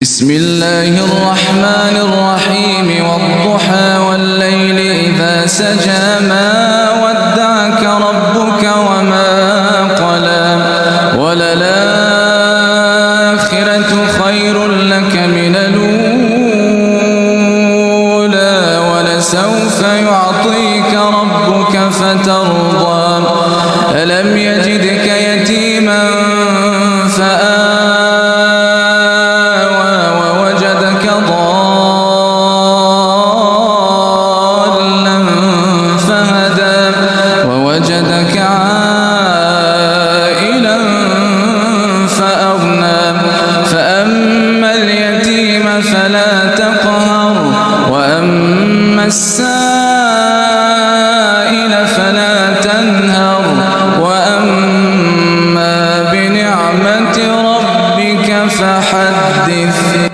بسم الله الرحمن الرحيم والضحى والليل إذا سجى ما ودعك ربك وما قلى وللآخرة خير لك من الأولى ولسوف يعطيك ربك فترضى ألم يجدك يتيما فآوى ووجدك عائلا فأغنى فأما اليتيم فلا تقهر وأما السائل فلا تنهر وأما بنعمة ربك فحدث.